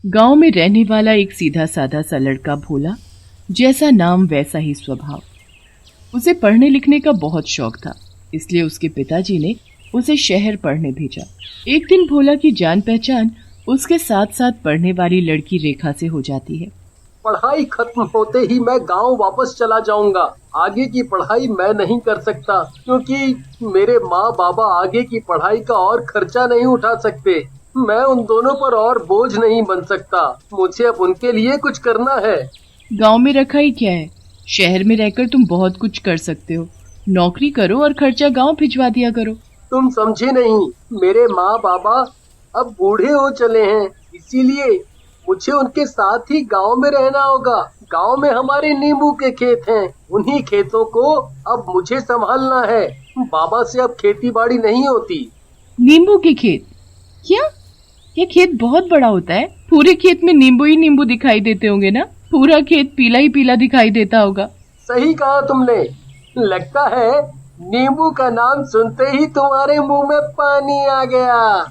गांव में रहने वाला एक सीधा साधा सा लड़का भोला, जैसा नाम वैसा ही स्वभाव। उसे पढ़ने लिखने का बहुत शौक था, इसलिए उसके पिताजी ने उसे शहर पढ़ने भेजा। एक दिन भोला की जान पहचान उसके साथ साथ पढ़ने वाली लड़की रेखा से हो जाती है। पढ़ाई खत्म होते ही मैं गांव वापस चला जाऊंगा। आगे की पढ़ाई मैं नहीं कर सकता क्योंकि मेरे माँ बाबा आगे की पढ़ाई का और खर्चा नहीं उठा सकते। मैं उन दोनों पर और बोझ नहीं बन सकता। मुझे अब उनके लिए कुछ करना है। गांव में रखा ही क्या है, शहर में रहकर तुम बहुत कुछ कर सकते हो। नौकरी करो और खर्चा गांव भिजवा दिया करो। तुम समझे नहीं, मेरे माँ बाबा अब बूढ़े हो चले हैं, इसीलिए मुझे उनके साथ ही गांव में रहना होगा। गांव में हमारे नींबू के खेत हैं, उन्हीं खेतों को अब मुझे संभालना है। बाबा से अब खेती बाड़ी नहीं होती। नींबू के खेत? क्या ये खेत बहुत बड़ा होता है? पूरे खेत में नींबू ही नींबू दिखाई देते होंगे ना? पूरा खेत पीला ही पीला दिखाई देता होगा। सही कहा तुमने। लगता है नींबू का नाम सुनते ही तुम्हारे मुंह में पानी आ गया।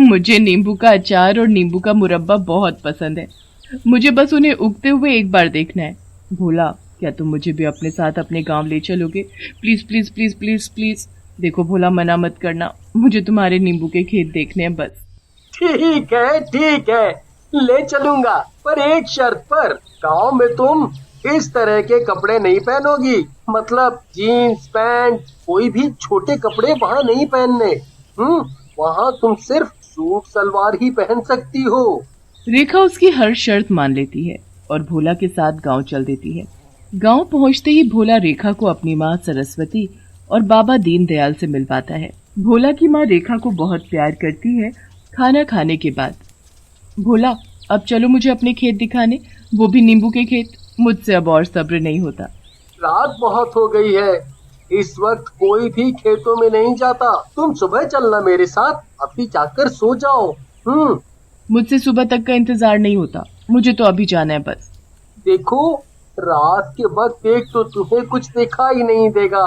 मुझे नींबू का अचार और नींबू का मुरब्बा बहुत पसंद है। मुझे बस उन्हें उगते हुए एक बार देखना है। भोला, क्या तुम मुझे भी अपने साथ अपने गांव ले चलोगे? Please please please please please. देखो भोला, मना मत करना, मुझे तुम्हारे नींबू के खेत देखने हैं बस। ठीक है, ले चलूंगा, पर एक शर्त पर। गांव में तुम इस तरह के कपड़े नहीं पहनोगी, मतलब जीन्स पैंट, कोई भी छोटे कपड़े वहाँ नहीं पहनने। वहाँ तुम सिर्फ सूट सलवार ही पहन सकती हो। रेखा उसकी हर शर्त मान लेती है और भोला के साथ गांव चल देती है। गांव पहुंचते ही भोला रेखा को अपनी माँ सरस्वती और बाबा दीनदयाल से मिलवाता है। भोला की माँ रेखा को बहुत प्यार करती है। खाना खाने के बाद, भोला अब चलो मुझे अपने खेत दिखाने, वो भी नींबू के खेत। मुझसे अब और सब्र नहीं होता। रात बहुत हो गई है, इस वक्त कोई भी खेतों में नहीं जाता। तुम सुबह चलना मेरे साथ, अभी जाकर सो जाओ। मुझसे सुबह तक का इंतजार नहीं होता, मुझे तो अभी जाना है बस। देखो, रात के वक्त एक तो तुम्हें कुछ दिखाई नहीं देगा,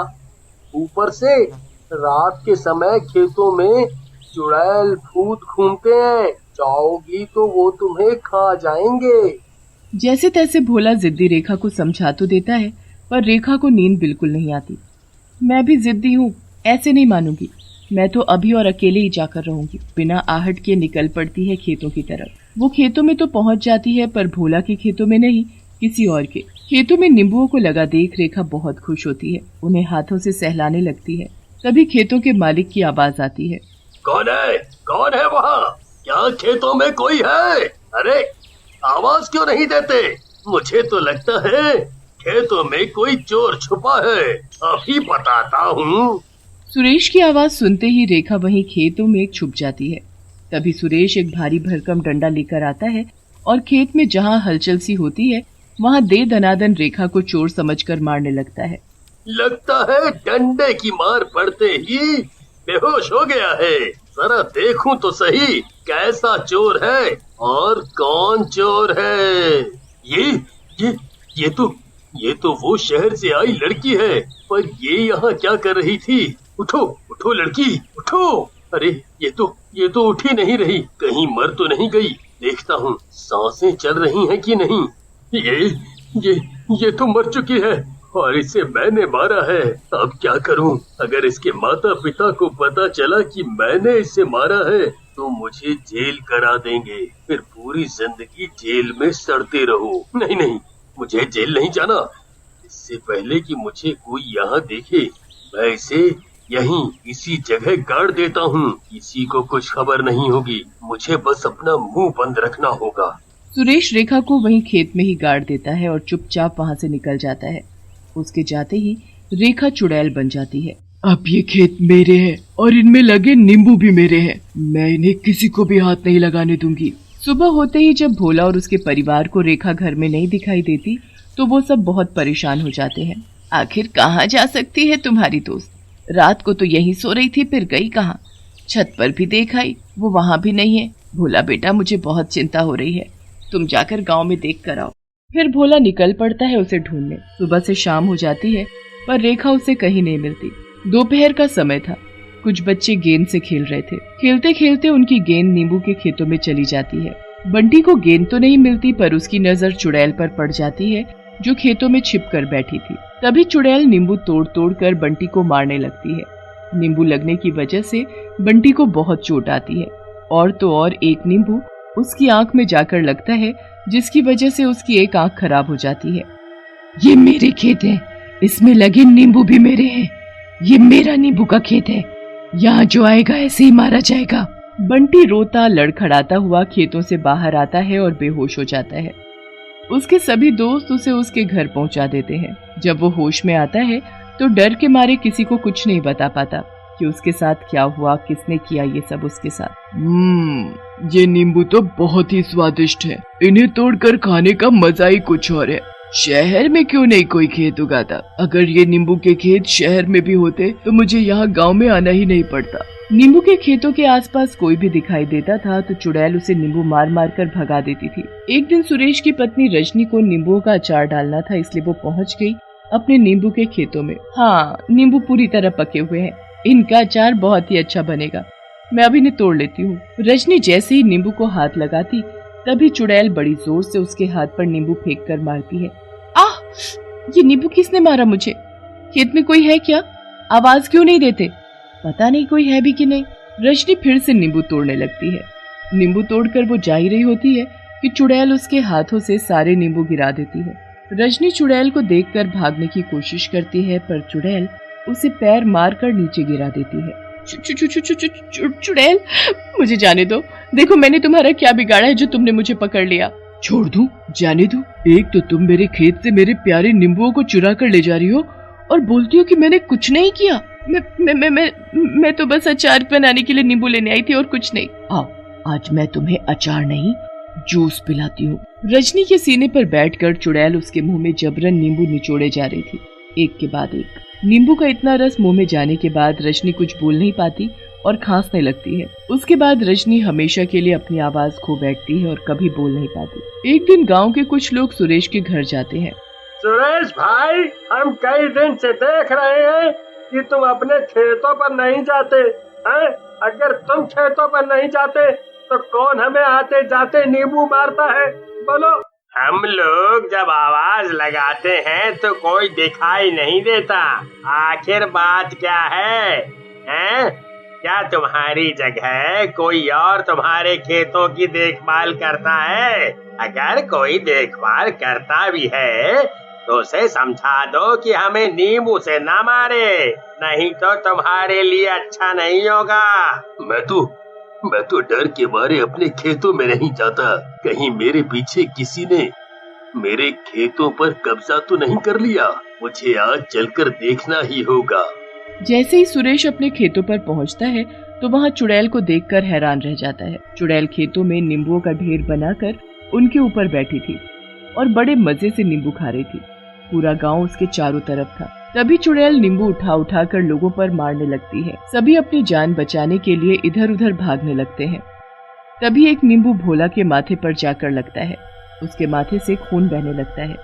ऊपर से रात के समय खेतों में चुड़ैल भूत घूमते हैं। जाओगी तो वो तुम्हें खा जाएंगे। जैसे तैसे भोला जिद्दी रेखा को समझा तो देता है, पर रेखा को नींद बिल्कुल नहीं आती। मैं भी जिद्दी हूँ, ऐसे नहीं मानूंगी। मैं तो अभी और अकेले ही जाकर रहूंगी। बिना आहट के निकल पड़ती है खेतों की तरफ। वो खेतों में तो पहुंच जाती है, पर भोला के खेतों में नहीं, किसी और के खेतों में नींबुओं को लगा देख रेखा बहुत खुश होती है। उन्हें हाथों से सहलाने लगती है। तभी खेतों के मालिक की आवाज आती है। कौन है वहाँ? क्या खेतों में कोई है? अरे आवाज क्यों नहीं देते? मुझे तो लगता है खेतों में कोई चोर छुपा है, अभी बताता हूँ। सुरेश की आवाज सुनते ही रेखा वहीं खेतों में छुप जाती है। तभी सुरेश एक भारी भरकम डंडा लेकर आता है और खेत में जहाँ हलचल सी होती है वहाँ दे दनादन रेखा को चोर समझकर मारने लगता है। लगता है डंडे की मार पड़ते ही बेहोश हो गया है। जरा देखूं तो सही कैसा चोर है और कौन चोर है। ये तो वो शहर से आई लड़की है, पर ये यहाँ क्या कर रही थी? उठो लड़की, उठो। अरे ये तो उठ ही नहीं रही, कहीं मर तो नहीं गई। देखता हूँ सांसें चल रही हैं कि नहीं। ये तो मर चुकी है और इसे मैंने मारा है। अब क्या करूं? अगर इसके माता पिता को पता चला कि मैंने इसे मारा है तो मुझे जेल करा देंगे, फिर पूरी जिंदगी जेल में सड़ते रहो। नहीं, मुझे जेल नहीं जाना। इससे पहले कि मुझे कोई यहाँ देखे, मैं इसे यहीं इसी जगह गाड़ देता हूँ। किसी को कुछ खबर नहीं होगी, मुझे बस अपना मुंह बंद रखना होगा। सुरेश रेखा को वहीं खेत में ही गाड़ देता है और चुपचाप वहाँ से निकल जाता है। उसके जाते ही रेखा चुड़ैल बन जाती है। अब ये खेत मेरे हैं और इनमें लगे नींबू भी मेरे हैं। मैं इन्हें किसी को भी हाथ नहीं लगाने दूंगी। सुबह होते ही जब भोला और उसके परिवार को रेखा घर में नहीं दिखाई देती तो वो सब बहुत परेशान हो जाते हैं। आखिर कहाँ जा सकती है तुम्हारी दोस्त? रात को तो यहीं सो रही थी, फिर गई कहाँ? छत पर भी देखाई, वो वहाँ भी नहीं है। भोला बेटा, मुझे बहुत चिंता हो रही है, तुम जाकर गांव में देख कर आओ। फिर भोला निकल पड़ता है उसे ढूंढने। सुबह से शाम हो जाती है पर रेखा उसे कहीं नहीं मिलती। दोपहर का समय था। कुछ बच्चे गेंद से खेल रहे थे। खेलते खेलते उनकी गेंद नींबू के खेतों में चली जाती है। बंटी को गेंद तो नहीं मिलती, पर उसकी नजर चुड़ैल पर पड़ जाती है जो खेतों में छिप कर बैठी थी। तभी चुड़ैल नींबू तोड़ तोड़ कर बंटी को मारने लगती है। नींबू लगने की वजह से बंटी को बहुत चोट आती है, और तो और एक नींबू उसकी आंख में जाकर लगता है, जिसकी वजह से उसकी एक आंख खराब हो जाती है। ये मेरे खेत है, इसमें लगे नींबू भी मेरे हैं। ये मेरा नींबू का खेत है, यहाँ जो आएगा ऐसे ही मारा जाएगा। बंटी रोता लड़खड़ाता हुआ खेतों से बाहर आता है और बेहोश हो जाता है। उसके सभी दोस्त उसे उसके घर पहुंचा देते हैं। जब वो होश में आता है तो डर के मारे किसी को कुछ नहीं बता पाता कि उसके साथ क्या हुआ, किसने किया ये सब उसके साथ। ये नींबू तो बहुत ही स्वादिष्ट है, इन्हें तोड़कर खाने का मजा ही कुछ और है। शहर में क्यों नहीं कोई खेत उगाता? अगर ये नींबू के खेत शहर में भी होते तो मुझे यहाँ गांव में आना ही नहीं पड़ता। नींबू के खेतों के आसपास कोई भी दिखाई देता था तो चुड़ैल उसे नींबू मार मार कर भगा देती थी। एक दिन सुरेश की पत्नी रजनी को नींबुओं का अचार डालना था, इसलिए वो पहुँच गई अपने नींबू के खेतों में। हाँ, नींबू पूरी तरह पके हुए हैं, इनका अचार बहुत ही अच्छा बनेगा, मैं अभी इन्हें तोड़ लेती हूँ। रजनी जैसे ही नींबू को हाथ लगाती तभी चुड़ैल बड़ी जोर से उसके हाथ पर नींबू फेंक कर मारती है। आह! ये नींबू किसने मारा मुझे? खेत में कोई है क्या? आवाज क्यों नहीं देते? पता नहीं कोई है भी कि नहीं। रजनी फिर से नींबू तोड़ने लगती है। नींबू तोड़कर वो जा ही रही होती है कि चुड़ैल उसके हाथों से सारे नींबू गिरा देती है। रजनी चुड़ैल को देखकर भागने की कोशिश करती है, पर चुड़ैल उसे पैर मारकर नीचे गिरा देती है। चुड़ैल, मुझे जाने दो, देखो मैंने तुम्हारा क्या बिगाड़ा है जो तुमने मुझे पकड़ लिया। छोड़ दूं? जाने दूं? एक तो तुम मेरे खेत से मेरे प्यारे नींबुओं को चुरा कर ले जा रही हो और बोलती हो कि मैंने कुछ नहीं किया। मैं तो बस अचार बनाने के लिए नींबू लेने आई थी और कुछ नहीं। आओ, आज मैं तुम्हें अचार नहीं जूस पिलाती हूँ। रजनी के सीने पर बैठकर चुड़ैल उसके मुंह में जबरन नींबू निचोड़े जा रही थी, एक के बाद एक। नींबू का इतना रस मुंह में जाने के बाद रजनी कुछ बोल नहीं पाती और खांसने लगती है। उसके बाद रजनी हमेशा के लिए अपनी आवाज खो बैठती है और कभी बोल नहीं पाती। एक दिन गांव के कुछ लोग सुरेश के घर जाते हैं। सुरेश भाई, हम कई दिन से देख रहे हैं कि तुम अपने खेतों पर नहीं जाते हैं। अगर तुम खेतों पर नहीं जाते तो कौन हमें आते जाते नींबू मारता है? बोलो। हम लोग जब आवाज लगाते हैं तो कोई दिखाई नहीं देता। आखिर बात क्या है? क्या तुम्हारी जगह कोई और तुम्हारे खेतों की देखभाल करता है? अगर कोई देखभाल करता भी है तो उसे समझा दो कि हमें नींबू से ना मारे, नहीं तो तुम्हारे लिए अच्छा नहीं होगा। मैं तो डर के मारे अपने खेतों में नहीं जाता। कहीं मेरे पीछे किसी ने मेरे खेतों पर कब्जा तो नहीं कर लिया। मुझे आज चलकर देखना ही होगा। जैसे ही सुरेश अपने खेतों पर पहुंचता है तो वहां चुड़ैल को देखकर हैरान रह जाता है। चुड़ैल खेतों में नींबुओं का ढेर बनाकर उनके ऊपर बैठी थी और बड़े मजे से नींबू खा रही थी। पूरा गांव उसके चारों तरफ था। तभी चुड़ैल नींबू उठा उठा कर लोगों पर मारने लगती है। सभी अपनी जान बचाने के लिए इधर उधर भागने लगते हैं। तभी एक नींबू भोला के माथे पर जाकर लगता है। उसके माथे से खून बहने लगता है।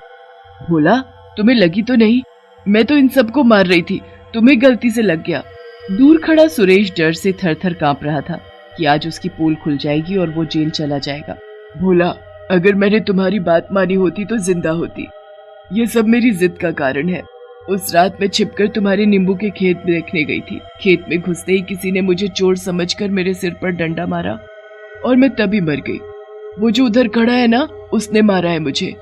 भोला, तुम्हें लगी तो नहीं? मैं तो इन सबको मार रही थी, तुम्हें गलती से लग गया। दूर खड़ा सुरेश डर से थर थर कांप रहा था कि आज उसकी पोल खुल जाएगी और वो जेल चला जाएगा। भोला, अगर मैंने तुम्हारी बात मानी होती तो जिंदा होती। ये सब मेरी जिद का कारण है। उस रात मैं छिपकर तुम्हारे नींबू के खेत देखने गई थी। खेत में घुसते ही किसी ने मुझे चोर समझकर मेरे सिर पर डंडा मारा और मैं तभी मर गई। वो जो उधर खड़ा है ना, उसने मारा है मुझे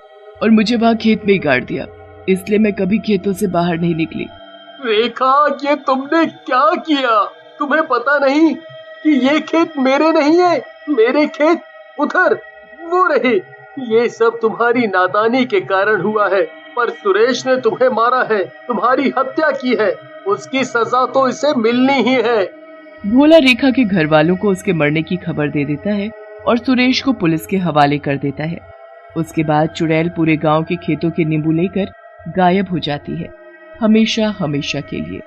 और मुझे वहाँ खेत में ही गाड़ दिया। इसलिए मैं कभी खेतों से बाहर नहीं निकली। रेखा, ये तुमने क्या किया? तुम्हें पता नहीं कि ये खेत मेरे नहीं है? मेरे खेत उधर वो रहे। ये सब तुम्हारी नादानी के कारण हुआ है, पर सुरेश ने तुम्हें मारा है, तुम्हारी हत्या की है। उसकी सजा तो इसे मिलनी ही है। भोला रेखा के घर वालों को उसके मरने की खबर दे देता है और सुरेश को पुलिस के हवाले कर देता है। उसके बाद चुड़ैल पूरे गांव के खेतों के नींबू लेकर गायब हो जाती है, हमेशा हमेशा के लिए।